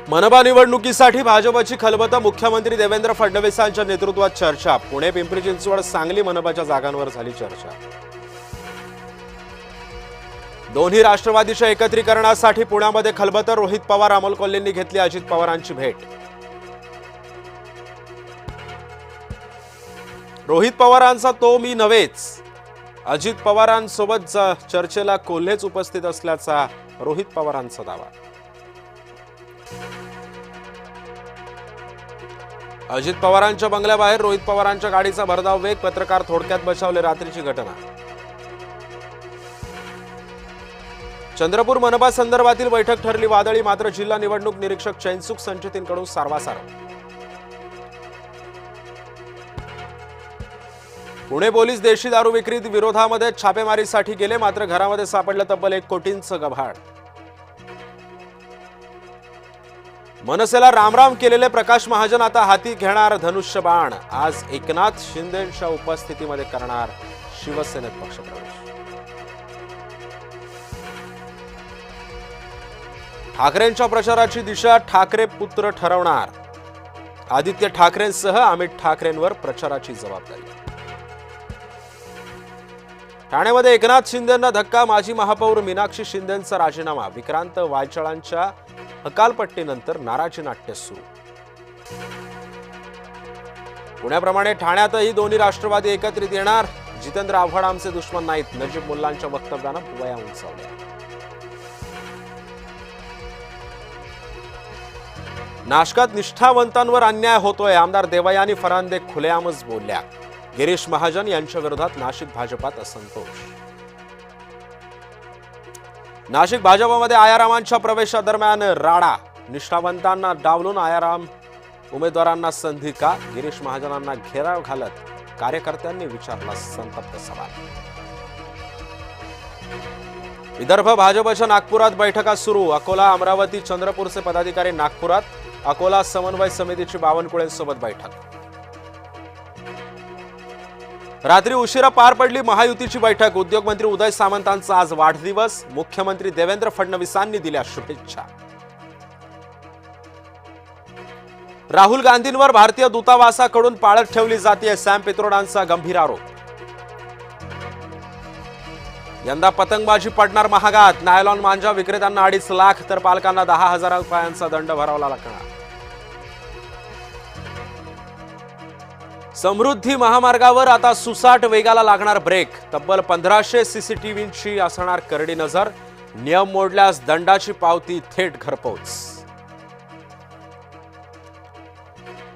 मनपा निवडणुकीसाठी भाजपची खलबत, मुख्यमंत्री देवेंद्र फडणवीसांच्या नेतृत्वात चर्चा। पुणे, पिंपरी चिंचवड, सांगली मनपाच्या जागांवर झाली चर्चा। दोन्ही राष्ट्रवादीच्या एकत्रीकरणासाठी पुण्यामध्ये खलबत, रोहित पवार, अमोल कोल्हेंनी घेतली अजित पवारांची भेट। रोहित पवारांचा तो मी नव्हेच, अजित पवारांसोबत चर्चेला कोल्हेच उपस्थित असल्याचा रोहित पवारांचा दावा। अजित पवारांच्या बंगल्याबाहेर रोहित पवारांच्या गाडीचा भरधाव वेग, पत्रकार थोडक्यात बचावले, रात्रीची घटना। चंद्रपूर मनपा संदर्भातील बैठक ठरली वादळी, मात्र जिल्हा निवडणूक निरीक्षक चैनसुख संचेतींकडून सारवासारव। पुणे पोलीस देशी दारू विक्री विरोधामध्ये छापेमारीसाठी गेले, मात्र घरामध्ये सापडलं तब्बल 1 कोटींचं गभाड। मनसेला रामराम केलेले प्रकाश महाजन आता हाती घेणार धनुष्यबाण, आज एकनाथ शिंदेंच्या उपस्थितीमध्ये करणार शिवसेनेत पक्षप्रवेश। ठाकरेंच्या प्रचाराची दिशा ठाकरे पुत्र ठरवणार, आदित्य ठाकरेंसह अमित ठाकरेंवर प्रचाराची जबाबदारी। ठाण्यामध्ये एकनाथ शिंदेंना धक्का, माजी महापौर मीनाक्षी शिंदेंचा राजीनामा, विक्रांत वायचळांच्या हकालपट्टीनंतर नाराजी नाट्य सुरू। पुण्याप्रमाणे ठाण्यातही दोन्ही राष्ट्रवादी एकत्रित येणार, जितेंद्र आव्हाड आमचे दुश्मन नाहीत, नजीब मुल्लांच्या वक्तव्यानं बुवया उंचावल्या। नाशकात निष्ठावंतांवर अन्याय होतोय, आमदार देवयानी फरांदे खुलेआमच बोलल्या, गिरीश महाजन यांच्या विरोधात नाशिक भाजपात असंतोष। नाशिक भाजपामध्ये आयारामांच्या प्रवेशादरम्यान राडा, निष्ठावंतांना डावलून आयाराम उमेदवारांना संधी का, गिरीश महाजनांना घेराव घालत कार्यकर्त्यांनी विचारला संतप्त सवाल। विदर्भ भाजपच्या नागपुरात बैठका सुरू, अकोला, अमरावती, चंद्रपूरचे पदाधिकारी नागपुरात, अकोला समन्वय समितीची बावनकुळेंसोबत बैठक। रात्री उशिरा पार पडली महायुतीची बैठक, उद्योगमंत्री उदय सामंतांचा आज वाढदिवस, मुख्यमंत्री देवेंद्र फडणवीसांनी दिल्या शुभेच्छा। राहुल गांधींवर भारतीय दूतावासाकडून पाळत ठेवली जाते, सॅम पित्रोडांचा गंभीर आरोप। यंदा पतंगबाजी पडणार महागात, नायलॉन मांजा विक्रेत्यांना 2.5 लाख तर पालकांना 10,000 रुपयांचा दंड भरावा लागणार। समृद्धी महामार्गावर आता सुसाट वेगाला लागणार ब्रेक, तब्बल 1500 सीसीटीव्हींची असणार करडी नजर, नियम मोडल्यास दंडाची पावती थेट घरपोच।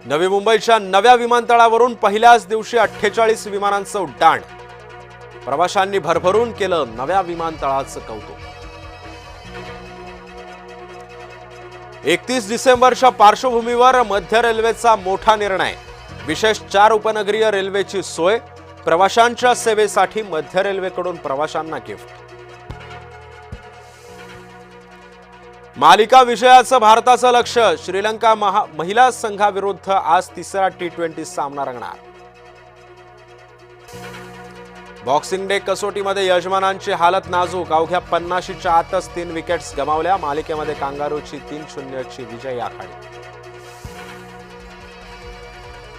नवी मुंबईच्या नव्या विमानतळावरून पहिल्याच दिवशी 48 विमानांचं उड्डाण, प्रवाशांनी भरभरून केलं नव्या विमानतळाचं कौतुक। 31 डिसेंबरच्या पार्श्वभूमीवर मध्य रेल्वेचा मोठा निर्णय, विशेष 4 उपनगरीय रेल्वेची सोय, प्रवाशांच्या सेवेसाठी मध्य रेल्वेकडून प्रवाशांना गिफ्ट। मालिका विजयाचं भारताचं लक्ष, श्रीलंका महिला संघाविरुद्ध आज 3रा T20 सामना रंगणार। बॉक्सिंग डे कसोटीमध्ये यजमानांची हालत नाजूक, अवघ्या 50च्या आतच 3 विकेट्स गमावल्या, मालिकेमध्ये कांगारूची 3-0 विजयी आघाडी।